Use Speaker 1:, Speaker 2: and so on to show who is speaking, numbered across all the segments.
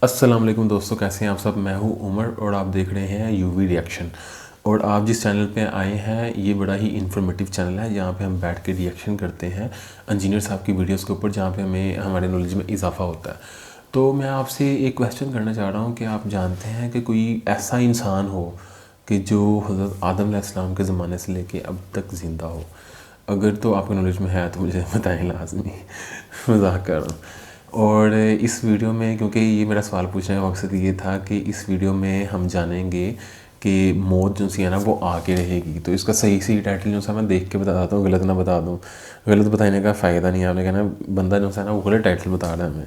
Speaker 1: السلام علیکم دوستو، کیسے ہیں آپ سب؟ میں ہوں عمر اور آپ دیکھ رہے ہیں یو وی ریئیکشن. اور آپ جس چینل پہ آئے ہیں یہ بڑا ہی انفارمیٹیو چینل ہے جہاں پہ ہم بیٹھ کے ریئیکشن کرتے ہیں انجینئر صاحب کی ویڈیوز کے اوپر، جہاں پہ ہمیں ہمارے نالج میں اضافہ ہوتا ہے. تو میں آپ سے ایک کویسچن کرنا چاہ رہا ہوں کہ آپ جانتے ہیں کہ کوئی ایسا انسان ہو کہ جو حضرت آدم علیہ السلام کے زمانے سے لے کے اب تک زندہ ہو؟ اگر تو آپ کے نالج میں ہے تو مجھے بتائیں لازمی. مذاق کر رہا ہوں. اور اس ویڈیو میں، کیونکہ یہ میرا سوال پوچھنے کا مقصد یہ تھا کہ اس ویڈیو میں ہم جانیں گے کہ موت جو سی ہے نا وہ آ کے رہے گی. تو اس کا صحیح ٹائٹل جو سا میں دیکھ کے بتا دیتا ہوں، غلط نہ بتا دوں. غلط بتانے کا فائدہ نہیں ہے، آپ نے کہنا بندہ جو سا نا وہ غلط ٹائٹل بتا رہا ہے ہمیں.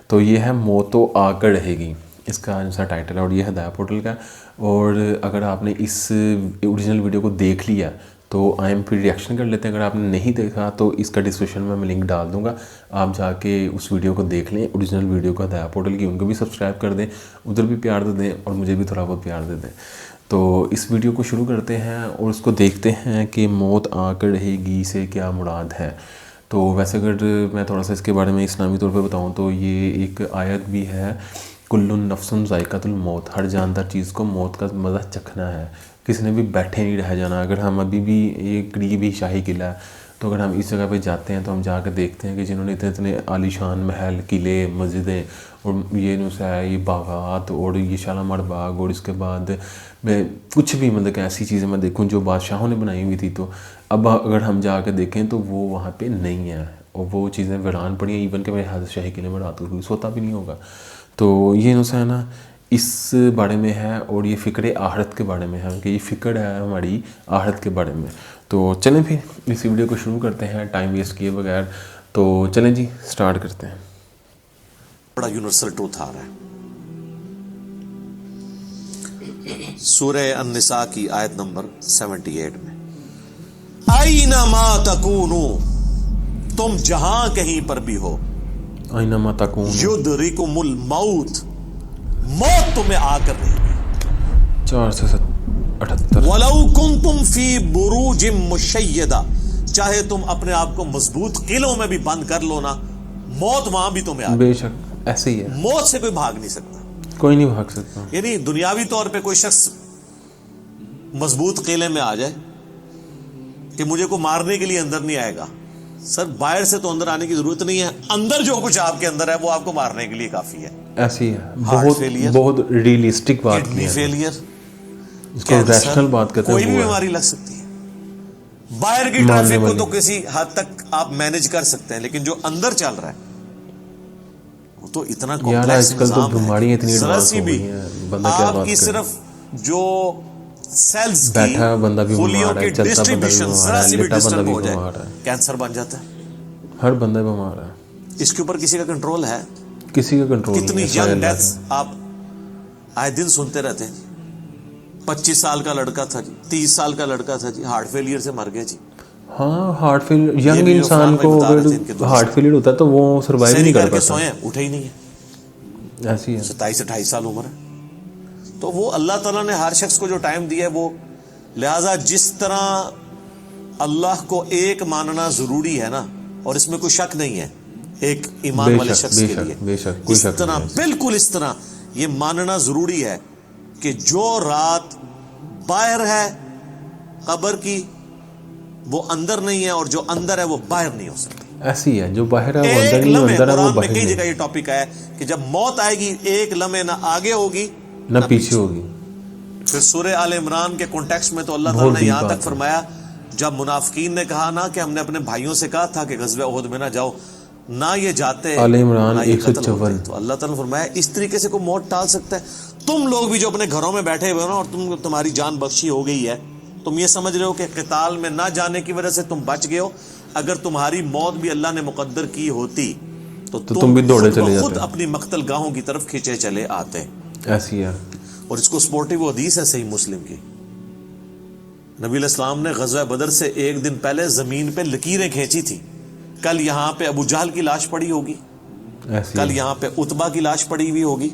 Speaker 1: تو یہ ہے موت تو آ کر رہے گی، اس کا جو سا ٹائٹل ہے، اور یہ ہے ہدایہ پورٹل کا. اور اگر آپ نے اس اوریجنل ویڈیو کو دیکھ لیا تو آئی ایم پھر ریئیکشن کر لیتے ہیں. اگر آپ نے نہیں دیکھا تو اس کا ڈسکرپشن میں لنک ڈال دوں گا، آپ جا کے اس ویڈیو کو دیکھ لیں. اوریجنل ویڈیو کو ہدایہ پورٹل کی، ان کو بھی سبسکرائب کر دیں، ادھر بھی پیار دے دیں اور مجھے بھی تھوڑا بہت پیار دے دیں. تو اس ویڈیو کو شروع کرتے ہیں اور اس کو دیکھتے ہیں کہ موت آ کر رہے گی سے کیا مراد ہے. تو ویسے اگر میں تھوڑا سا اس کے بارے میں اسلامی طور پہ بتاؤں تو یہ ایک آیت بھی ہے، کل نفس ذائقۃ الموت، ہر جاندار چیز کو موت کا مزہ چکھنا ہے، کسی نے بھی بیٹھے نہیں رہ جانا. اگر ہم ابھی بھی ایک قریبی شاہی قلعہ ہے تو اگر ہم اس جگہ پہ جاتے ہیں تو ہم جا کے دیکھتے ہیں کہ جنہوں نے اتنے عالی شان محل، قلعے، مسجدیں اور یہ نسا ہے، یہ باغات اور یہ شالامار باغ، اور اس کے بعد میں کچھ بھی مطلب کہ ایسی چیزیں میں دیکھوں جو بادشاہوں نے بنائی ہوئی تھی، تو اب اگر ہم جا کے دیکھیں تو وہ وہاں پہ نہیں ہے اور وہ چیزیں ویران پڑی ہیں. ایون کہ میرے حضرت شاہی قلعے میں رات کو سوتا بھی نہیں ہوگا. تو یہ نسا ہے نا اس بارے میں ہے، اور یہ فکر آخرت کے بارے میں ہے کہ یہ فکر ہے ہماری آخرت کے بارے میں. تو چلیں پھر اس ویڈیو کو شروع کرتے ہیں ٹائم ویسٹ کیے بغیر. تو چلیں جی سٹارٹ کرتے ہیں.
Speaker 2: بڑا یونیورسل ٹروتھ آ رہا ہے سورہ النساء کی آیت نمبر 78 میں، اینما تکونو، تم جہاں کہیں پر بھی ہو،
Speaker 1: اینما تکون،
Speaker 2: یدرکم الموت، موت تمہیں آ کر رہے گی.
Speaker 1: 4 سے 78.
Speaker 2: وَلَوْ كُنْتُمْ فِي بُرُوجٍ مُشَيَّدَةٍ، چاہے تم اپنے آپ کو مضبوط قلعوں میں بھی بند کر لو نا، موت وہاں بھی تمہیں آ.
Speaker 1: بے شک ایسے ہی ہے،
Speaker 2: موت سے کوئی بھاگ نہیں سکتا.
Speaker 1: کوئی نہیں بھاگ سکتا.
Speaker 2: یعنی دنیاوی طور پہ کوئی شخص مضبوط قلعے میں آ جائے کہ مجھے کو مارنے کے لیے اندر نہیں آئے گا، سر باہر سے تو اندر آنے کی ضرورت نہیں ہے، اندر جو کچھ آپ کے اندر ہے وہ آپ کو مارنے کے لیے کافی ہے.
Speaker 1: ایسی ہے،
Speaker 2: ہارٹ
Speaker 1: بہت
Speaker 2: فیلئر،
Speaker 1: بہت ریئلسٹک بات کی
Speaker 2: کڈنی
Speaker 1: ہے،
Speaker 2: فیلئر،
Speaker 1: اس کو ریشنل بات کرتے
Speaker 2: کوئی
Speaker 1: ہیں
Speaker 2: بھی
Speaker 1: وہ ہے.
Speaker 2: بیماری لگ سکتی ہے. باہر کی
Speaker 1: ماننے
Speaker 2: ٹریفک کو
Speaker 1: والی
Speaker 2: تو کسی حد تک آپ مینج کر سکتے ہیں، لیکن جو اندر چل رہا ہے وہ تو اتنا
Speaker 1: یار
Speaker 2: کمپلیکس
Speaker 1: آج کل تو
Speaker 2: نظام ہے
Speaker 1: بیماریاں
Speaker 2: کہ
Speaker 1: اتنی
Speaker 2: ذرا
Speaker 1: ایڈوانس
Speaker 2: سی
Speaker 1: ہو
Speaker 2: بھی
Speaker 1: گئی ہیں، بندہ کیا
Speaker 2: آپ
Speaker 1: بات
Speaker 2: کی
Speaker 1: کرے.
Speaker 2: صرف جو سیلز کی
Speaker 1: بیٹھا بندہ بھی
Speaker 2: فولیوں
Speaker 1: بیمار ہے،
Speaker 2: کی
Speaker 1: چلتا بندہ بھی
Speaker 2: ڈسٹریبیوشن
Speaker 1: بیمار
Speaker 2: ذرا
Speaker 1: ہے،
Speaker 2: سی بھی
Speaker 1: لیٹا بندہ
Speaker 2: ڈسٹرب
Speaker 1: بھی
Speaker 2: ہو جائے
Speaker 1: بیمار ہے،
Speaker 2: کینسر بن جاتا ہے.
Speaker 1: ہر بندہ بیمار ہے.
Speaker 2: اس کے اوپر کسی کا کنٹرول ہے؟
Speaker 1: کسی کا کنٹرول نہیں
Speaker 2: کتنی
Speaker 1: ہے سوائے
Speaker 2: ینگ
Speaker 1: اللہ
Speaker 2: ڈیتھس
Speaker 1: کا.
Speaker 2: آپ آئے دن سنتے رہتے ہیں. 25 سال کا لڑکا تھا جی، 30 سال کا لڑکا تھا جی، ہارٹ فیلئر سے مر گیا جی.
Speaker 1: ہاں ہارٹ فیلئر،
Speaker 2: یہ
Speaker 1: ینگ
Speaker 2: بھی جو
Speaker 1: انسان
Speaker 2: فرحان بھائی
Speaker 1: کو
Speaker 2: بتا رہے
Speaker 1: اگر
Speaker 2: تھے ان کے دوست
Speaker 1: ہارٹ فیلئر ہوتا ہے تو وہ سروائیو
Speaker 2: سیری
Speaker 1: نہیں کر
Speaker 2: کر کے
Speaker 1: پاتا.
Speaker 2: سوئے ہیں، اٹھے ہی نہیں ہے.
Speaker 1: ایسی ہے.
Speaker 2: 27-28 سال عمر ہے. تو وہ اللہ تعالیٰ نے ہر شخص کو جو ٹائم دیا ہے وہ، لہذا جس طرح اللہ کو ایک ماننا ضروری ہے نا، اور اس میں کوئی شک نہیں ہے ایک ایمان
Speaker 1: بے
Speaker 2: والے
Speaker 1: شک
Speaker 2: شخص
Speaker 1: بے
Speaker 2: کے لیے،
Speaker 1: شک بے شک کوئی
Speaker 2: اس
Speaker 1: شک
Speaker 2: طرح
Speaker 1: نہیں ہے.
Speaker 2: بالکل اس طرح یہ ماننا ضروری ہے کہ جو رات باہر ہے قبر کی وہ اندر نہیں ہے، اور جو اندر ہے وہ باہر نہیں ہو سکتا.
Speaker 1: ایسی ہے، جو باہر ہے وہ اندر
Speaker 2: ایک
Speaker 1: نہیں،
Speaker 2: لمحے،
Speaker 1: اندر ہے وہ
Speaker 2: قرآن میں
Speaker 1: باہر
Speaker 2: کئی
Speaker 1: نہیں،
Speaker 2: جگہ یہ ٹاپک ہے کہ جب موت آئے گی ایک لمحے نہ آگے ہوگی
Speaker 1: نہ پیچھے ہوگی.
Speaker 2: پھر سورہ آل عمران کے کانٹیکسٹ میں تو اللہ تعالیٰ
Speaker 1: بہت
Speaker 2: نے
Speaker 1: ڈیپ
Speaker 2: یہاں تک
Speaker 1: بات ہے.
Speaker 2: فرمایا، جب منافقین نے کہا نا کہ ہم نے اپنے بھائیوں سے کہا تھا کہ غزوہ احد میں نہ جاؤ، نہ یہ جاتے
Speaker 1: آل عمران
Speaker 2: نہ یہ قتل
Speaker 1: 154.
Speaker 2: ہوتے، تو اللہ تعالیٰ نے فرمایا اس طریقے سے کوئی موت ٹال سکتا ہے؟ تم لوگ بھی جو اپنے گھروں میں بیٹھے ہوئے ہو نا، اور تمہاری جان بخشی ہو گئی ہے، تم یہ سمجھ رہے ہو کہ قتال میں نہ جانے کی وجہ سے تم بچ گئے ہو. اگر تمہاری موت بھی اللہ نے مقدر کی ہوتی تو
Speaker 1: تم
Speaker 2: تم
Speaker 1: بھی دوڑے
Speaker 2: خود
Speaker 1: چلے
Speaker 2: بخود
Speaker 1: جاتے.
Speaker 2: اپنی مقتل گاہوں کی طرف کھینچے چلے آتے.
Speaker 1: ایسی ہے.
Speaker 2: اور اس کو سپورٹیو حدیث ہے صحیح مسلم کی، نبی علیہ السلام نے غزوہ بدر سے ایک دن پہلے زمین پہ لکیریں کھینچی تھی. کل یہاں پہ ابو جہل کی لاش پڑی ہوگی،
Speaker 1: ایسی
Speaker 2: کل
Speaker 1: ہے.
Speaker 2: یہاں پہ عتبہ کی لاش پڑی ہوئی ہوگی،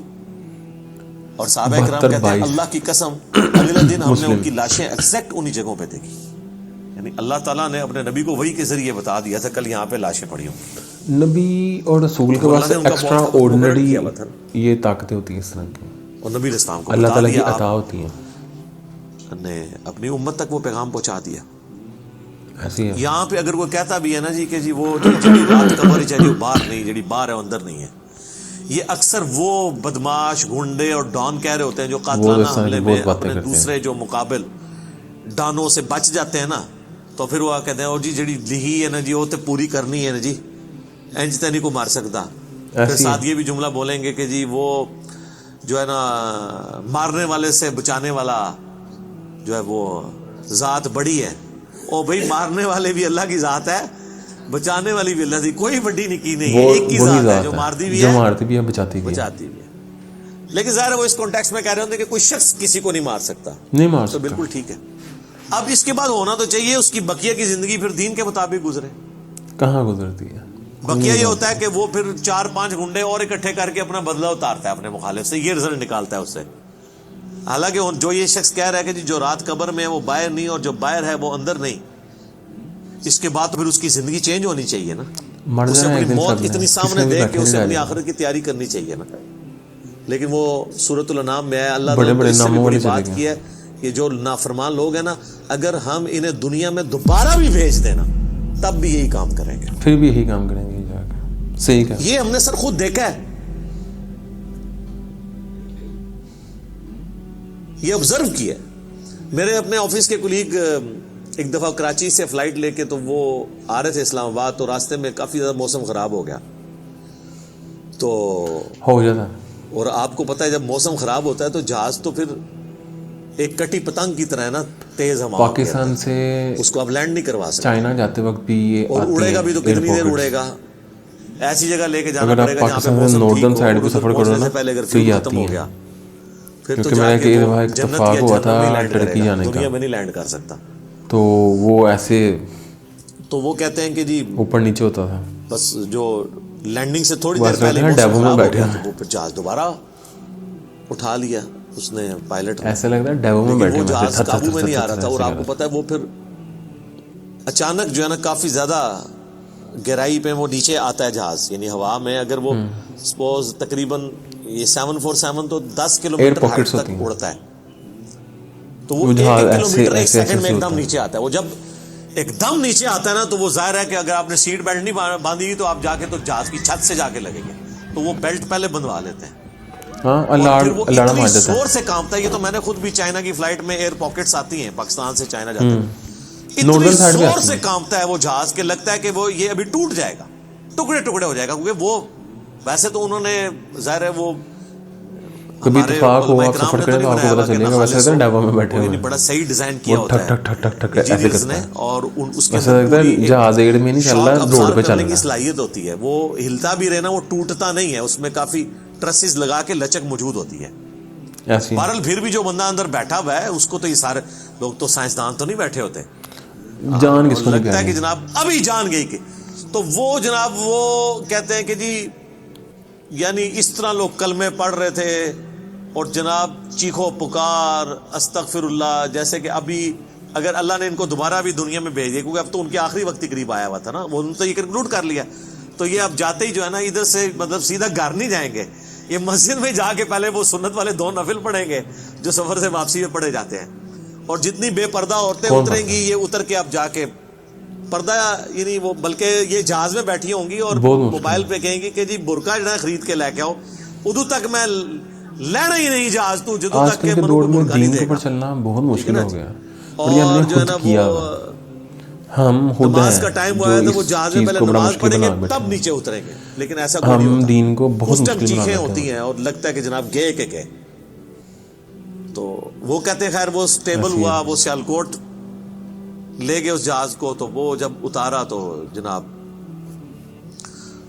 Speaker 2: اور صحابہ کرام کہتے ہیں
Speaker 1: 72-22
Speaker 2: اللہ کی قسم اگلے دن ہم نے ان
Speaker 1: مسلم.
Speaker 2: کی لاشیں ایگزیکٹ انہی جگہوں پہ دیکھی. یعنی اللہ تعالیٰ نے اپنے نبی کو وحی کے ذریعے بتا دیا تھا کل یہاں پہ لاشیں پڑی ہوں.
Speaker 1: نبی اور رسول کے
Speaker 2: اللہ
Speaker 1: پاس
Speaker 2: نے ان کا
Speaker 1: ایکسٹرا
Speaker 2: موت کا حکم مقرر
Speaker 1: آرڈنری
Speaker 2: کیا ہوا تھا.
Speaker 1: یہ طاقتیں ہوتی ہیں اس طرح کی,
Speaker 2: اور نبی اسلام کو
Speaker 1: اللہ
Speaker 2: بتا
Speaker 1: تعالیٰ کی
Speaker 2: دیا,
Speaker 1: عطا ہوتی ہیں,
Speaker 2: آپ نے اپنی امت تک وہ پیغام پہنچا دیا.
Speaker 1: ایسی ہے.
Speaker 2: یہاں پہ اگر کوئی کہتا بھی ہے نا جی کہ جی وہ جڑی رات قبر چاہیے وہ باہر نہیں, جڑی باہر ہے وہ اندر نہیں ہے, یہ اکثر وہ بدماش گنڈے اور ڈان کہہ رہے ہوتے ہیں جو قاتلانہ حملے میں اپنے دوسرے جو مقابل ڈانوں سے بچ جاتے ہیں نا, تو پھر وہ کہتے ہیں اور جی جڑی لہی ہے نا جی وہ تو پوری کرنی ہے نا جی, انج تے نہیں کو مار سکتا. پھر ساتھ یہ بھی جملہ بولیں گے کہ جی وہ جو ہے نا مارنے والے سے بچانے والا جو ہے وہ ذات بڑی ہے. او بھائی مارنے والے بھی اللہ کی ذات ہے, بچانے والی بھی اللہ کی, کوئی بڑی نکی نہیں ہے, ایک کی ذات ہے جو مارتی بھی ہے,
Speaker 1: جو مارتی بھی ہے, بچاتی بھی
Speaker 2: ہے. لیکن ظاہر ہے وہ اس کانٹیکسٹ میں کہہ رہے ہوتے ہیں کہ کوئی شخص کسی کو نہیں مار سکتا,
Speaker 1: نہیں مار
Speaker 2: تو بالکل ٹھیک ہے. اب اس کے بعد ہونا تو چاہیے اس کی بقیہ کی زندگی پھر دین کے مطابق گزرے.
Speaker 1: کہاں گزرتی ہے
Speaker 2: بقیہ یہ ہوتا ہے کہ وہ پھر 4-5 گنڈے اور اکٹھے کر کے اپنا بدلہ اتارتا ہے اپنے مخالف سے, یہ رزلٹ نکالتا ہے اس سے. حالانکہ جو یہ شخص کہہ رہا ہے کہ جی جو رات قبر میں ہے وہ باہر نہیں اور جو باہر ہے وہ اندر نہیں, اس کے بعد پھر اس کی زندگی چینج ہونی چاہیے نا, اسے اپنی موت اتنی سامنے دیکھ کے اسے اپنی آخرت کی تیاری کرنی چاہیے نا. لیکن وہ سورۃ الانعام میں ہے, اللہ نے اس سے بھی بڑی بات کی ہے کہ جو نافرمان لوگ ہیں نا, اگر ہم انہیں دنیا میں دوبارہ بھی بھیج دینا تب بھی یہی کام کریں گے,
Speaker 1: پھر بھی یہی کام کریں گے جا کے. صحیح کہا,
Speaker 2: یہ ہم نے سر خود دیکھا ہے, یہ آبزرو کیا ہے. میرے اپنے آفس کے کولیگ ایک دفعہ کراچی سے فلائٹ لے کے تو وہ آ رہے تھے اسلام آباد, تو راستے میں کافی زیادہ موسم خراب ہو گیا. تو
Speaker 1: ہو جاتا ہے,
Speaker 2: اور آپ کو پتہ ہے جب موسم خراب ہوتا ہے تو جہاز تو پھر ایک کٹی پتنگ کی طرح ہے نا, تیز ہوا
Speaker 1: پاکستان سے
Speaker 2: اس کو آپ لینڈ نہیں کروا سکتے.
Speaker 1: چائنا جاتے وقت بھی یہ
Speaker 2: اور اڑے گا بھی تو کتنی دیر اڑے گا, ایسی جگہ لے کے جانا پڑے گا جہاں پہ موسم ٹھیک ہو, اور ادھر پہنچنے سے پہلے اگر فیول ختم ہو گیا پھر تو جا کے وہ جنت یا جہنم میں لینڈ کرے گا, دنیا میں نہیں لینڈ کر سکتا.
Speaker 1: تو وہ ایسے
Speaker 2: تو وہ کہتے ہیں کہ جی
Speaker 1: اوپر نیچے ہوتا تھا,
Speaker 2: بس جو لینڈنگ سے تھوڑی دیر پہلے موسم خراب ہو گیا تو وہ پھر جہاز دوبارہ اٹھا لیا اس نے پائلٹ,
Speaker 1: ایسا لگتا ہے ڈیوو میں بیٹھے,
Speaker 2: وہ جہاز قابو میں نہیں آ رہا تھا. اور آپ کو پتا ہے وہ پھر اچانک جو ہے نا کافی زیادہ گہرائی پہ وہ نیچے آتا ہے جہاز, یعنی ہوا میں اگر وہ سپوز تقریباً یہ 747 تو 10 کلومیٹر ہائٹ تک اڑتا ہے, تو وہ 1 کلومیٹر 1 سیکنڈ میں ایک دم نیچے آتا ہے. وہ جب ایک دم نیچے آتا ہے نا تو وہ ظاہر ہے کہ اگر آپ نے سیٹ بیلٹ نہیں باندھی ہوئی تو آپ جا کے تو جہاز کی چھت سے جا کے لگیں گے, تو وہ بیلٹ پہلے بندھوا لیتے ہیں.
Speaker 1: ہاں,
Speaker 2: اور وہ اتنی زور سے کامتا ہے, یہ تو میں نے خود بھی چائنا کی فلائٹ میں ایئر پاکٹس آتی ہیں پاکستان سے چائنا جاتے ہیں, اتنی زور سے کامتا ہے وہ جہاز کے لگتا ہے کہ وہ یہ ابھی ٹوٹ جائے گا, ٹکڑے ٹکڑے ہو جائے گا. کیونکہ وہ ویسے تو انہوں نے ظاہر ہے وہ
Speaker 1: کبھی اتفاق ہوا, آپ سفر کریں تو آپ کو پتا چلے گا, ویسے لگتا ہے ڈبا میں بیٹھے ہوئے,
Speaker 2: بڑا صحیح ڈیزائن کیا ہوتا ہے
Speaker 1: ٹھک ٹھک ٹھک ٹھک ایسے کرتا ہے,
Speaker 2: اور اس کے
Speaker 1: ایسا لگتا ہے جہاز ایڑ میں نہیں چل رہا, روڈ پہ چل رہا ہے.
Speaker 2: صلاحیت ہوتی ہے, وہ ہلتا بھی رہنا, وہ ٹوٹتا نہیں ہے, اس میں کافی ٹرسز لگا کے لچک موجود ہوتی ہے. بہرحال پھر بھی جو بندہ اندر بیٹھا ہوا ہے اس کو تو یہ سارے لوگ تو سائنسدان تو نہیں بیٹھے ہوتے,
Speaker 1: جان کس کو
Speaker 2: لگتا ہے کہ جناب ابھی جان گئی کہ, تو وہ جناب وہ کہتے ہیں کہ جی یعنی اس طرح لوگ کلمے پڑھ رہے تھے اور جناب چیخو پکار استغفر اللہ, جیسے کہ ابھی اگر اللہ نے ان کو دوبارہ بھی دنیا میں بھیج دیا, کیونکہ اب تو ان کے آخری وقت کے قریب آیا ہوا تھا نا, وہ ان تو یہ کنکلوڈ کر لیا, تو یہ اب جاتے ہی جو ہے نا ادھر سے مطلب سیدھا گھر نہیں جائیں گے, یہ مسجد میں جا کے پہلے وہ سنت والے 2 نفل پڑھیں گے جو سفر سے واپسی میں پڑھے جاتے ہیں, اور جتنی بے پردہ عورتیں اتریں گی یہ اتر کے اب جا کے پردہ یعنی وہ بلکہ یہ جہاز میں بیٹھی ہوں گی اور موبائل پہ کہیں گی کہ جی برقع جو ہے خرید کے لے کے آؤ, ادو تک میں لینا ہی نہیں جہاز تو جدو تک کہ منو کو برقع نہیں دے گا.
Speaker 1: چلنا بہت مشکل ہو گیا,
Speaker 2: اور جو ہے نا وہ
Speaker 1: ہم
Speaker 2: نماز کا ٹائم ہوا ہے تو وہ جہاز میں پہلے نماز پڑھیں گے تب نیچے اتریں گے, لیکن ایسا کوئی نہیں ہوتا,
Speaker 1: دین کو بہت
Speaker 2: مشکل چیخیں ہوتی ہیں اور لگتا ہے کہ جناب گئے کہ گئے. تو وہ کہتے ہیں خیر وہ سٹیبل ہوا, وہ سیالکوٹ لے گئے اس جہاز کو, تو وہ جب اتارا تو جناب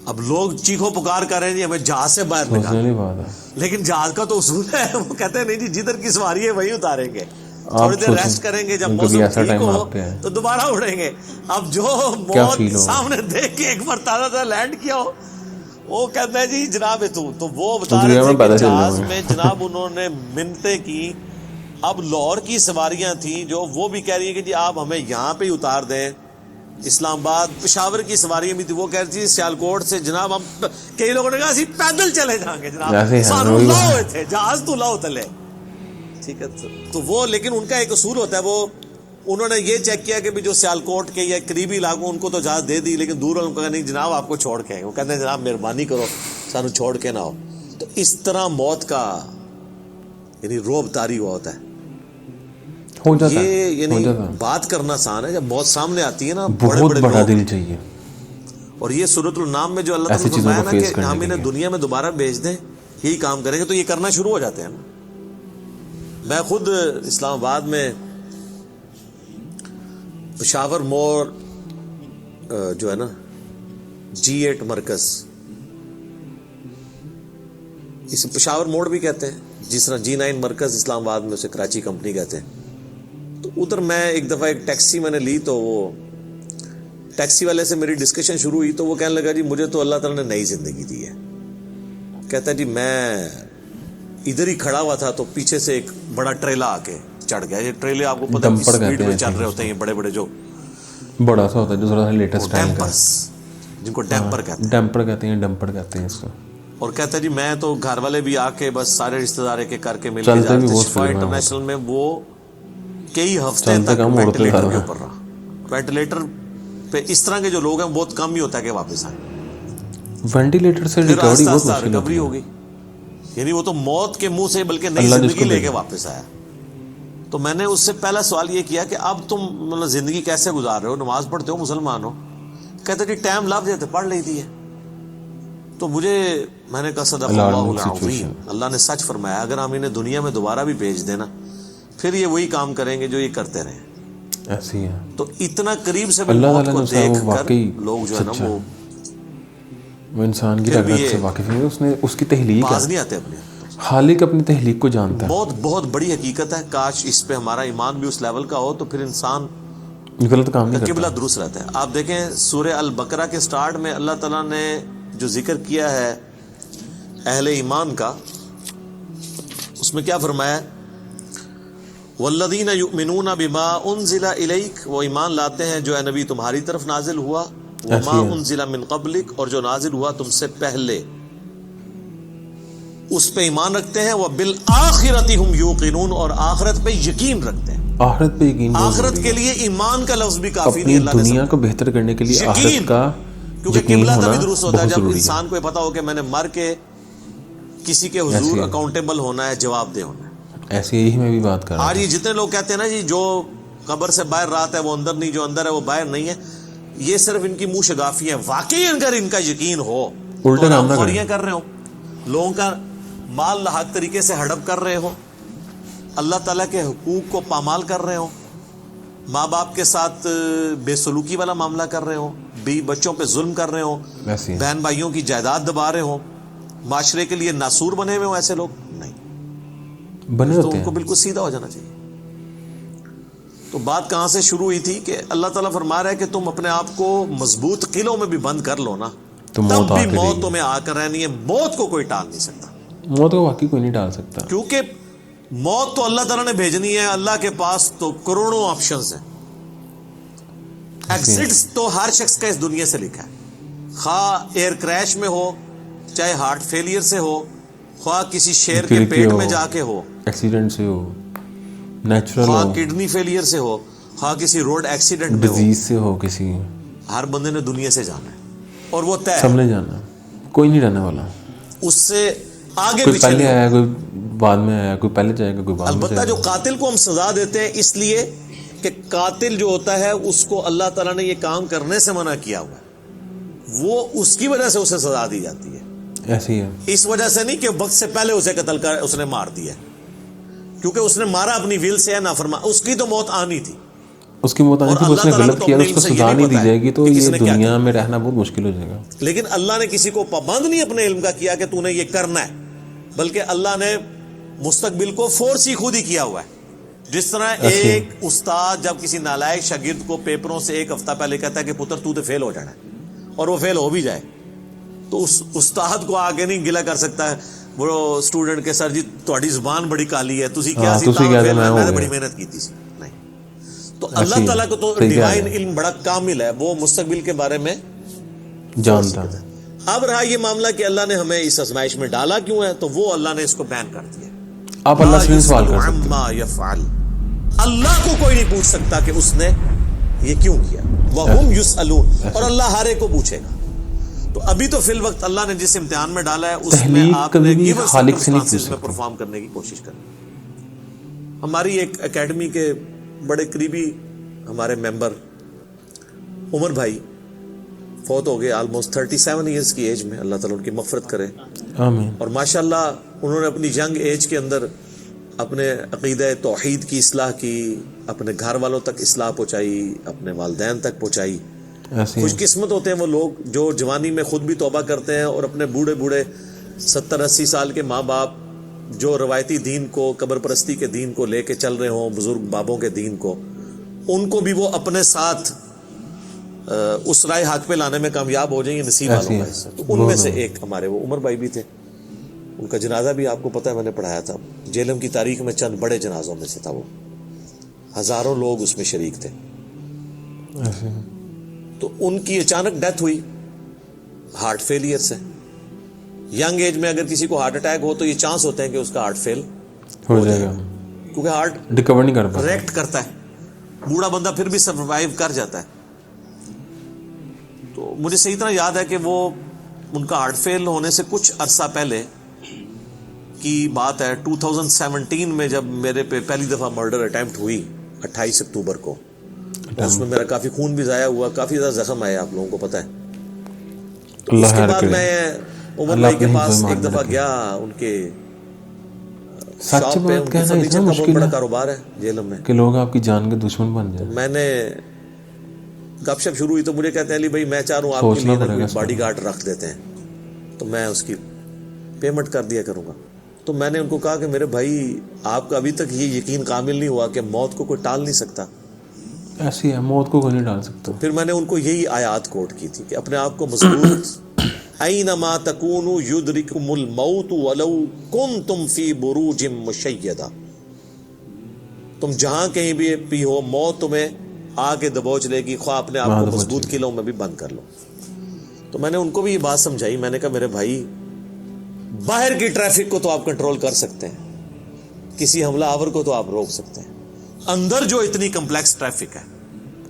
Speaker 2: اب لوگ چیخو پکار کر رہے ہیں جی ہمیں جہاز سے باہر نکالیں, لیکن جہاز کا تو اصول ہے, وہ کہتے ہیں نہیں جی جدھر کی سواری ہے وہی اتاریں گے, تھوڑی دیر ریسٹ کریں گے, جب موسم ٹھیک ہو تو دوبارہ اڑیں گے. اب جو موت سامنے دیکھ کے ایک مرتبہ لینڈ کیا ہو, وہ کہتا ہے جی جناب تو وہ بتا رہے تھے کہ جہاز میں جناب انہوں نے منتیں کی. اب لاہور کی سواریاں تھیں جو وہ بھی کہہ رہی ہیں کہ جی آپ ہمیں یہاں پہ ہی اتار دیں, اسلام آباد پشاور کی سواریاں بھی تھی, وہ کہہ رہی تھی سیالکوٹ سے جناب ہم, کئی لوگوں نے کہا اسی پیدل چلے جائیں گے جناب, سانو لاؤ تھے جہاز تو لاؤ تلے, ٹھیک ہے. تو وہ لیکن ان کا ایک اصول ہوتا ہے, وہ انہوں نے یہ چیک کیا کہ جو سیالکوٹ کے یا قریبی علاقوں ان کو تو جہاز دے دی, لیکن دور والوں کو کہا نہیں جناب آپ کو چھوڑ کے آئیں. وہ کہتے ہیں جناب مہربانی کرو سانو چھوڑ کے نہ ہو. تو اس طرح موت کا یعنی روب طاری ہوا ہوتا ہے. یہ یعنی بات کرنا آسان ہے, جب موت سامنے آتی ہے نا
Speaker 1: بہت بڑا دل چاہیے.
Speaker 2: اور یہ سورۃ النام میں جو اللہ تعالیٰ نے فرمایا نا کہ ہم انہیں دنیا میں دوبارہ بھیج دیں, یہی کام کریں گے, تو یہ کرنا شروع ہو جاتے ہیں. میں خود اسلام آباد میں پشاور موڑ جو ہے نا G8 مرکز, اسے پشاور موڑ بھی کہتے ہیں, جس طرح G9 مرکز اسلام آباد میں اسے کراچی کمپنی کہتے ہیں. تو ادھر میں ایک دفعہ ایک ٹیکسی میں نے لی, تو وہ ٹیکسی والے سے میری ڈسکشن شروع ہوئی, تو وہ کہنے لگا جی مجھے تو اللہ تعالیٰ نے نئی زندگی دی ہے. کہتا ہے جی میں ادھر ہی کھڑا ہوا تھا تو پیچھے سے ایک بڑا ٹریلا آ کے چڑھ گیا. یہ ٹریلے آپ کو پتہ ہے اسپیڈ میں چل رہے ہوتے ہیں, یہ بڑے بڑے جو
Speaker 1: بڑا سا ہوتا ہے جو تھوڑا لیٹسٹ ٹائم کا,
Speaker 2: جن کو ڈیمپر کہتے ہیں,
Speaker 1: ڈیمپر کہتے ہیں, ڈمپر کہتے ہیں اس کو.
Speaker 2: اور کہتا ہے جی میں تو گھر والے بھی آ کے بس سارے رشتہ دار کے کر کے مل کے جاتے ہیں. شفا انٹرنیشنل میں وہ کئی ہفتے تک وینٹیلیٹر کے اوپر رہا. وینٹیلیٹر پہ اس طرح کے جو لوگ ہیں بہت کم ہی ہوتا ہے کہ واپس آئیں.
Speaker 1: وینٹیلیٹر سے ریکوری بہت مشکل
Speaker 2: ریکوری ہو گئی, یعنی وہ تو موت کے منہ سے بلکہ نئی زندگی لے کے واپس آیا. تو میں نے اس سے پہلا سوال یہ کیا کہ اب تم مطلب زندگی کیسے گزار رہے ہو, نماز پڑھتے ہو, مسلمان ہو؟ کہتے کہ ٹائم لگ جاتے پڑھ لیتی ہے. تو مجھے میں نے کہا صدق اللہ العظیم, اللہ نے سچ فرمایا. اگر ہم انہیں دنیا میں دوبارہ بھی بھیج دینا پھر یہ وہی کام کریں گے جو یہ کرتے رہے.
Speaker 1: ایسی ہے.
Speaker 2: تو اتنا قریب سے موت کو دیکھ کر لوگ جو ہے نا
Speaker 1: وہ انسان کی رغبت سے واقف ہے, اس نے اس کی تخلیق
Speaker 2: باز نہیں آتے اپنے
Speaker 1: خالق اپنی تخلیق کو جانتا ہے.
Speaker 2: بہت بہت بڑی حقیقت ہے. کاش اس پہ ہمارا ایمان بھی اس لیول کا ہو, تو پھر انسان
Speaker 1: غلط کام نہیں کرتا,
Speaker 2: قبلہ درست رہتا ہے. آپ دیکھیں سورہ البقرہ کے سٹارٹ میں اللہ تعالیٰ نے جو ذکر کیا ہے اہل ایمان کا, اس میں کیا فرمایا؟ والذین یؤمنون بما انزل الیک, وہ ایمان لاتے ہیں جو اے نبی تمہاری طرف نازل ہوا, وما انزل من قبلک, اور جو نازل ہوا تم سے پہلے, اس پہ ایمان رکھتے ہیں. وبالآخرۃ ہم یوقنون, اور آخرت پہ یقین رکھتے ہیں.
Speaker 1: آخرت پہ یقین,
Speaker 2: آخرت کے لیے ایمان کا لفظ بھی کافی نہیں, اللہ
Speaker 1: دنیا کو بہتر کرنے کے لیے آخرت کا
Speaker 2: کیونکہ قبلہ تبھی درست ہوتا ہے جب انسان کو یہ پتا ہو کہ میں نے مر کے کسی کے حضور اکاؤنٹیبل ہونا ہے, جواب دہ ہونا ہے.
Speaker 1: ایسے ہی میں بھی بات کر رہا ہوں.
Speaker 2: آج یہ جتنے لوگ کہتے ہیں نا جی جو قبر سے باہر رات ہے وہ اندر نہیں, جو اندر ہے وہ باہر نہیں ہے, یہ صرف ان کی منہ شگافی ہے. واقعی اگر ان کا یقین ہو
Speaker 1: الٹا کام نہ
Speaker 2: خوریاں کر رہے ہو, لوگوں کا مال لاحق طریقے سے ہڑپ کر رہے ہو, اللہ تعالیٰ کے حقوق کو پامال کر رہے ہو, ماں باپ کے ساتھ بے سلوکی والا معاملہ کر رہے ہو, بیوی بچوں پہ ظلم کر رہے ہو, بہن بھائیوں کی جائیداد دبا رہے ہو, معاشرے کے لیے ناسور بنے ہوئے ہو, ایسے لوگ نہیں
Speaker 1: بنے
Speaker 2: تو
Speaker 1: ہوتے
Speaker 2: ان کو بالکل سیدھا ہو جانا چاہیے. تو بات کہاں سے شروع ہوئی تھی کہ اللہ تعالیٰ فرما رہا ہے کہ تم اپنے آپ کو مضبوط قلعوں میں بھی بند کر لو نا, تب بھی موت تمہیں آ کر رہنی ہے. موت کو کوئی ٹال نہیں سکتا,
Speaker 1: موت کو واقعی کوئی نہیں ٹال سکتا,
Speaker 2: کیونکہ موت تو اللہ تعالیٰ نے بھیجنی ہے. اللہ کے پاس تو کروڑوں آپشنز ہیں. ایگزٹس تو ہر شخص کا اس دنیا سے لکھا ہے, خواہ ایئر کریش میں ہو, چاہے ہارٹ فیلئر سے ہو, خواہ کسی شیر کے پیٹ میں جا کے ہو,
Speaker 1: ایکسیڈنٹ سے ہو, نیچرل ہو,
Speaker 2: خواہ کڈنی فیلئر سے ہو, خواہ کسی روڈ ایکسیڈنٹ میں ہو,
Speaker 1: ڈیزیز سے ہو, کسی
Speaker 2: ہر بندے نے دنیا سے جانا ہے اور وہ طے
Speaker 1: سب نے جانا, کوئی نہیں رہنے والا.
Speaker 2: اس سے آگے
Speaker 1: کوئی پہلے آیا, کوئی بعد میں آیا, کوئی پہلے جائے گا, کوئی بعد میں.
Speaker 2: البتہ جو قاتل کو ہم سزا دیتے ہیں اس لیے کہ قاتل جو ہوتا ہے اس کو اللہ تعالیٰ نے یہ کام کرنے سے منع کیا ہوا ہے, وہ اس کی وجہ سے اسے سزا دی جاتی ہے.
Speaker 1: ایسی ہے,
Speaker 2: اس وجہ سے نہیں کہ وقت سے پہلے اسے قتل کر اس نے مار دیا, کیونکہ اس نے مارا اپنی ویل سے ہے, نافرمان, اس کی تو موت آنی تھی,
Speaker 1: اس کی موت آنی تھی, اس نے غلط کیا, اس کو سزا نہیں دی جائے گی تو یہ دنیا میں رہنا بہت مشکل ہو جائے گا. لیکن
Speaker 2: اللہ نے کسی کو پابند نہیں اپنے علم کا کیا کہ تو نے یہ کرنا ہے, بلکہ اللہ نے مستقبل کو فورس ہی خود ہی کیا ہوا ہے. جس طرح ایک استاد جب کسی نالائق شاگرد کو پیپروں سے ایک ہفتہ پہلے کہتا ہے کہ پتر تو فیل ہو جانا ہے, اور وہ فیل ہو بھی جائے, تو اس استاد کو آگے نہیں گلا کر سکتا ہے وہ اسٹوڈنٹ کے, سر جی تہاڈی زبان بڑی کالی ہے, تسی کیا سی, میں بڑی محنت کی تھی. نہیں, تو اللہ تعالیٰ کو تو ڈیوائن علم بڑا کامل ہے, وہ مستقبل کے بارے میں
Speaker 1: جانتا ہے.
Speaker 2: اب رہا یہ معاملہ کہ اللہ نے ہمیں اس آزمائش میں ڈالا کیوں ہے, تو وہ اللہ نے اس کو بیان کر دیا.
Speaker 1: آپ اللہ سے سوال کر سکتے
Speaker 2: عما یفعل, اللہ کو کوئی نہیں پوچھ سکتا کہ اس نے یہ کیوں کیا. وہم یسألون, اور اللہ ہر ایک کو پوچھے گا. تو ابھی تو فی الوقت اللہ نے جس امتحان میں ڈالا ہے اس میں آپ نے گیون سرکمسٹانسز میں پرفارم کرنے کی کوشش کرنی. ہماری ایک اکیڈمی کے بڑے قریبی ہمارے ممبر عمر بھائی فوت ہو گئے آلموسٹ 37 ایئرز کی ایج میں, اللہ تعالیٰ ان کی مغفرت کرے.
Speaker 1: آمین.
Speaker 2: اور ماشاءاللہ انہوں نے اپنی ینگ ایج کے اندر اپنے عقیدہ توحید کی اصلاح کی, اپنے گھر والوں تک اصلاح پہنچائی, اپنے والدین تک پہنچائی. خوش قسمت ہوتے ہیں وہ لوگ جو جوانی میں خود بھی توبہ کرتے ہیں اور اپنے بوڑھے بوڑھے 70-80 سال کے ماں باپ جو روایتی دین کو, قبر پرستی کے دین کو لے کے چل رہے ہوں, بزرگ بابوں کے دین کو, ان کو بھی وہ اپنے ساتھ اس رائے حق پہ لانے میں کامیاب ہو جائیں. یہ نصیب والوں کا حصہ. تو ان میں سے ایک ہمارے وہ عمر بھائی بھی تھے. ان کا جنازہ بھی آپ کو پتہ ہے میں نے پڑھایا تھا. جیلم کی تاریخ میں چند بڑے جنازوں میں سے تھا وہ, ہزاروں لوگ اس میں شریک تھے. تو ان کی اچانک ڈیتھ ہوئی ہارٹ فیلئر سے. ینگ ایج میں اگر کسی کو ہارٹ اٹیک ہو تو یہ چانس ہوتے ہیں کہ اس کا ہارٹ فیل
Speaker 1: ہو جائے گا,
Speaker 2: کیونکہ ہارٹ
Speaker 1: ریکور نہیں کر پاتا,
Speaker 2: ریئیکٹ کرتا ہے. بوڑھا بندہ پھر بھی سروائیو کر جاتا ہے. تو مجھے صحیح طرح یاد ہے کہ وہ ان کا ہارٹ فیل ہونے سے کچھ عرصہ پہلے کی بات ہے, 2017 میں جب میرے پہ پہلی دفعہ مرڈر اٹیمپٹ ہوئی 28 اکتوبر کو. اس میں میرا کافی خون بھی ضائع ہوا, کافی زیادہ زخم آئے, آپ لوگوں کو پتہ ہے. تو اس کے بعد میں عمر بھائی کے پاس ایک دفعہ گیا, ان کے شاپ پہ, ان کے فرنیچر کا بہت بڑا کاروبار ہے جیلم میں,
Speaker 1: کہ لوگ آپ کی جان کے دشمن بن جائیں.
Speaker 2: میں نے گپ شپ شروع ہوئی تو مجھے کہتے ہیں علی بھائی میں چاہ رہا ہوں آپ کے لیے کوئی باڈی گارڈ رکھ دیتے ہیں, تو میں اس کی پیمنٹ کر دیا کروں گا. تو میں نے ان کو کہا کہ میرے بھائی آپ کا ابھی تک یہ یقین کامل نہیں ہوا کہ موت کو کوئی ٹال نہیں سکتا.
Speaker 1: ایسی ہے, موت کو کوئی نہیں ڈال سکتا.
Speaker 2: پھر میں نے ان کو یہی آیات کوٹ کی تھی کہ اپنے آپ کو مضبوط اینما تکونوا یدرککم الموت ولو کنتم فی بروج مشیدہ, تم جہاں کہیں بھی ہو موت تمہیں آ کے دبوچ لے گی, خواہ اپنے آپ کو مضبوط قلعوں میں بھی بند کر لو. تو میں نے ان کو بھی یہ بات سمجھائی. میں نے کہا میرے بھائی باہر کی ٹریفک کو تو آپ کنٹرول کر سکتے ہیں, کسی حملہ آور کو تو آپ روک سکتے ہیں, اندر جو اتنی کمپلیکس ٹریفک ہے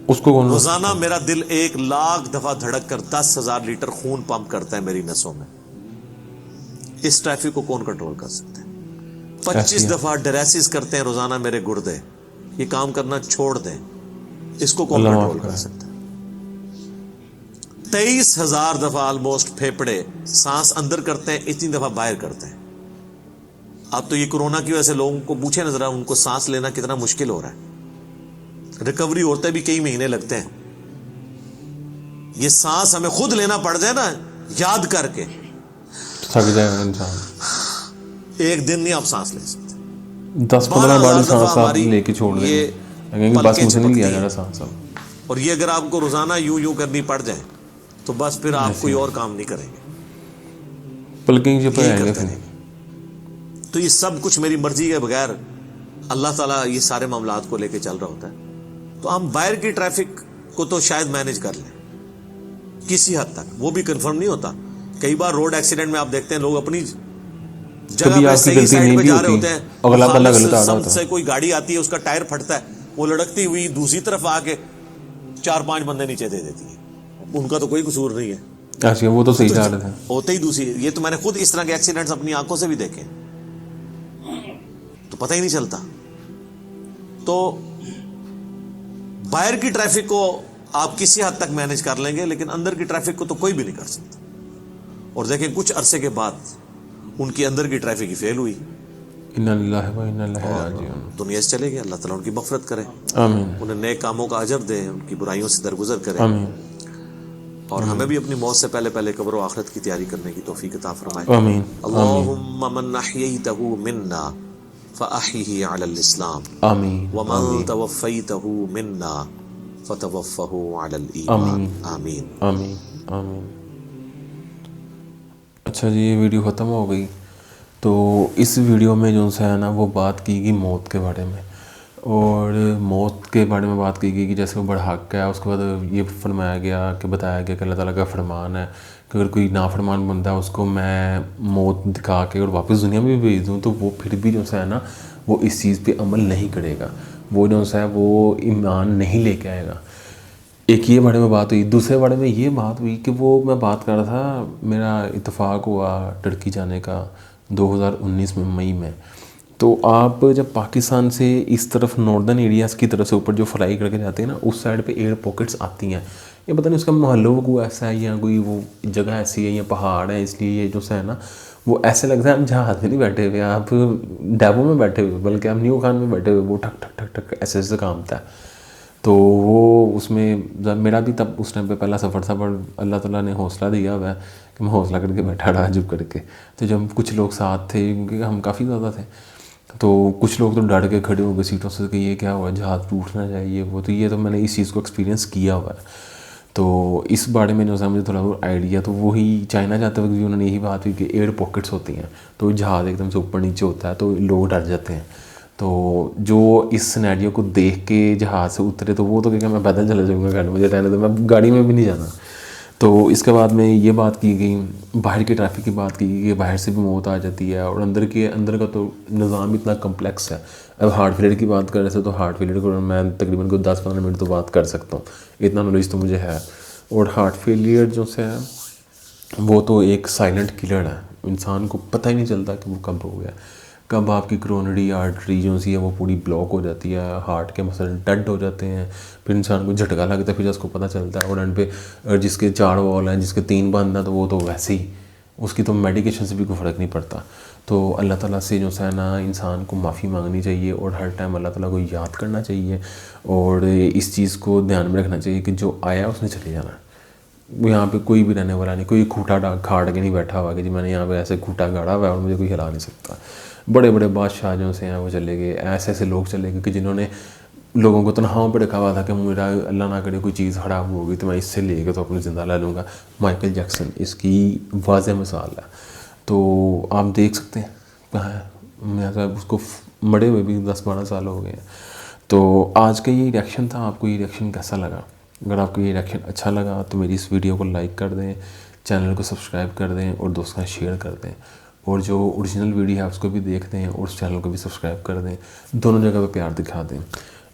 Speaker 1: اس کو کون,
Speaker 2: روزانہ میرا دل 1,00,000 دفعہ دھڑک کر 10,000 لیٹر خون پمپ کرتا ہے میری نسوں میں, اس ٹریفک کو کون کنٹرول کر سکتے ہیں؟ 25 دفعہ ڈیریسس کرتے ہیں روزانہ میرے گردے, یہ کام کرنا چھوڑ دیں, اس کو کون کنٹرول کر سکتا ہے؟ 23,000 دفعہ آلموسٹ پھیپڑے سانس اندر کرتے ہیں, اتنی دفعہ باہر کرتے ہیں. اب تو یہ کورونا کی وجہ سے لوگوں کو پوچھے نظر ان کو سانس لینا کتنا مشکل ہو رہا ہے, ریکوری ہوتے بھی کئی مہینے لگتے ہیں. یہ سانس ہمیں خود لینا پڑ جائے نا یاد کر کے,
Speaker 1: تھک جائے گا انسان.
Speaker 2: ایک دن نہیں آپ سانس لے سکتے,
Speaker 1: 10-15 بار سانس آپ لے کے چھوڑ دیں گے, بس مجھے نہیں لیا جا رہا سانس.
Speaker 2: اور یہ اگر آپ کو روزانہ یوں کرنی پڑ جائے تو بس پھر آپ کوئی اور کام نہیں کریں گے,
Speaker 1: پلکنگ جو پہ آئیں گے.
Speaker 2: تو یہ سب کچھ میری مرضی کے بغیر اللہ تعالیٰ یہ سارے معاملات کو لے کے چل رہا ہوتا ہے. تو ہم باہر کی ٹریفک کو تو شاید مینج کر لیں کسی حد تک, وہ بھی کنفرم نہیں ہوتا. کئی بار روڈ ایکسیڈنٹ میں آپ دیکھتے ہیں لوگ اپنی جگہ پہ صحیح سائڈ پہ جا رہے ہوتے ہیں, سمت سے کوئی گاڑی آتی ہے اس کا ٹائر پھٹتا ہے, وہ لڑکتی ہوئی دوسری طرف آ کے 4-5 بندے نیچے دے دیتی ہے. ان کا تو کوئی قصور نہیں ہے,
Speaker 1: وہ تو صحیح جا رہے تھے,
Speaker 2: ہوتے ہی دوسری. یہ تو میں نے خود اس طرح کے ایکسیڈنٹس اپنی آنکھوں سے بھی دیکھے, تو پتہ ہی نہیں چلتا. تو باہر کی ٹریفک کو آپ کسی حد تک مینج کر لیں گے, لیکن اندر کی ٹریفک کو تو کوئی بھی نہیں کر سکتا. اور دیکھیں کچھ عرصے کے بعد ان کی اندر کی ٹریفک ہی فیل ہوئی,
Speaker 1: انا للہ و انا الیہ راجعون,
Speaker 2: دنیا سے چلے گئے. اللہ تعالیٰ ان کی مغفرت کرے,
Speaker 1: آمین.
Speaker 2: انہیں نیک کاموں کا اجر دے, ان کی برائیوں سے درگزر کرے,
Speaker 1: آمین.
Speaker 2: اور ہمیں بھی اپنی موت سے پہلے قبر و آخرت کی تیاری کرنے کی توفیق عطا فرمائے.
Speaker 1: آمین.
Speaker 2: اللہم من احییتہ منا فاحیہ علی الاسلام,
Speaker 1: آمین.
Speaker 2: ومن توفیتہ منا فتوفہ علی الایمان. آمین
Speaker 1: آمین آمین. اچھا جی, یہ ویڈیو ختم ہو گئی. تو اس ویڈیو میں جو ہے نا وہ بات کی گئی موت کے بارے میں. اور موت کے بارے میں بات کی گئی کہ جیسے وہ بڑا حق ہے. اس کے بعد یہ فرمایا گیا کہ بتایا گیا کہ اللہ تعالیٰ کا فرمان ہے کہ اگر کوئی نافرمان بندہ اس کو میں موت دکھا کے اور واپس دنیا میں بھی بھیج دوں تو وہ پھر بھی جو ہے نا وہ اس چیز پہ عمل نہیں کرے گا, وہ جو ہے وہ ایمان نہیں لے کے آئے گا. ایک یہ بارے میں بات ہوئی. دوسرے بارے میں یہ بات ہوئی کہ وہ میں بات کر رہا تھا, میرا اتفاق ہوا ٹرکی جانے کا 2019 میں مئی میں. تو آپ جب پاکستان سے اس طرف ناردرن ایریاز کی طرف سے اوپر جو فلائی کر کے جاتے ہیں نا, اس سائڈ پہ ایئر پاکٹس آتی ہیں. یہ پتہ نہیں اس کا محلہ کو ایسا ہے یا کوئی وہ جگہ ایسی ہے یا پہاڑ ہے, اس لیے یہ جو ہے نا وہ ایسے لگتا ہے ہم جہاز میں نہیں بیٹھے ہوئے, آپ ڈیبو میں بیٹھے ہوئے, بلکہ ہم نیو خان میں بیٹھے ہوئے. وہ ٹھک ٹھک ٹھک ٹھک ایسے ایسے کام ہوتا ہے. تو وہ اس میں میرا بھی تب اس ٹائم پہ پہلا سفر تھا, پر اللہ تعالیٰ نے حوصلہ دیا ہوا ہے کہ میں حوصلہ کر کے بیٹھا رہا جب کر کے. تو جب کچھ لوگ ساتھ تھے, کیونکہ ہم کافی زیادہ تھے, تو کچھ لوگ تو ڈر کے کھڑے ہو گئے سیٹوں سے کہ یہ کیا ہوا, جہاز ٹوٹ نہ جائے یہ وہ. تو یہ تو میں نے اس چیز کو ایکسپیرینس کیا ہوا ہے. تو اس بارے میں جو ہے مجھے تھوڑا بہت آئیڈیا. تو وہی چائنا جاتے وقت بھی انہوں نے یہی بات ہوئی کہ ایئر پاکٹس ہوتی ہیں, تو جہاز ایک دم سے اوپر نیچے ہوتا ہے تو لوگ ڈر جاتے ہیں. تو جو اس سینیریو کو دیکھ کے جہاز سے اترے تو وہ تو کہ میں پیدل چلا جاؤں گا گھر, مجھے رہنے دو, میں گاڑی میں بھی نہیں جانا. تو اس کے بعد میں یہ بات کی گئی, باہر کے ٹریفک کی بات کی گئی کہ باہر سے بھی موت آ جاتی ہے, اور اندر کا تو نظام اتنا کمپلیکس ہے. اب ہارٹ فیلئر کی بات کر رہے تھے تو ہارٹ فیلئر کو میں تقریباً کوئی 10-15 منٹ تو بات کر سکتا ہوں, اتنا نالج تو مجھے ہے. اور ہارٹ فیلئر جو ہے وہ تو ایک سائلنٹ کلر ہے, انسان کو پتہ ہی نہیں چلتا کہ وہ کب ہو گیا, کب آپ کی کرونری آرٹری جو سی ہے وہ پوری بلاک ہو جاتی ہے, ہارٹ کے مسل ڈیڈ ہو جاتے ہیں, پھر انسان کو جھٹکا لگتا ہے, پھر اس کو پتہ چلتا ہے. اور اینڈ پہ جس کے 4 وال ہیں, جس کے 3 بند ہیں, تو وہ تو ویسے ہی اس کی تو میڈیکیشن سے بھی کوئی فرق نہیں پڑتا. تو اللہ تعالیٰ سے جو ہے نا انسان کو معافی مانگنی چاہیے, اور ہر ٹائم اللہ تعالیٰ کو یاد کرنا چاہیے, اور اس چیز کو دھیان میں رکھنا چاہیے کہ جو آیا اس نے چلے جانا. یہاں پہ کوئی بھی رہنے والا نہیں, کوئی کھوٹا کھاڑ کے نہیں بیٹھا ہوا کہ جی میں نے یہاں پہ ایسے کھوٹا گاڑا ہوا ہے اور مجھے کوئی ہلا نہیں سکتا. بڑے بڑے بادشاہ جو سے ہیں وہ چلے گئے, ایسے ایسے لوگ چلے گئے کہ جنہوں نے لوگوں کو تنہاؤں پہ رکھا ہوا تھا کہ میرا اللہ نہ کرے کوئی چیز خراب ہوگی تو میں اس سے لے کے تو اپنی زندہ لے لوں گا. مائیکل جیکسن اس کی واضح مثال ہے. تو آپ دیکھ سکتے ہیں میں صاحب اس کو مڑے ہوئے بھی 10-12 سال ہو گئے ہیں. تو آج کا یہ ریئیکشن تھا. آپ کو یہ ریئیکشن کیسا لگا؟ اگر آپ کو یہ ریئیکشن اچھا لگا تو میری اس ویڈیو کو لائک کر دیں, چینل کو سبسکرائب کر دیں, اور دوستوں شیئر کر دیں, اور جو اوریجنل ویڈیو ہے اس کو بھی دیکھ دیں, اور اس چینل کو بھی سبسکرائب کر دیں. دونوں جگہ پہ پیار دکھا دیں.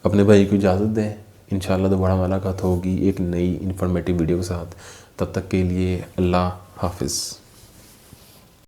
Speaker 1: اپنے بھائی کو اجازت دیں, انشاءاللہ دوبارہ ملاقات ہوگی ایک نئی انفارمیٹیو ویڈیو کے ساتھ. تب تک کے لیے اللہ حافظ.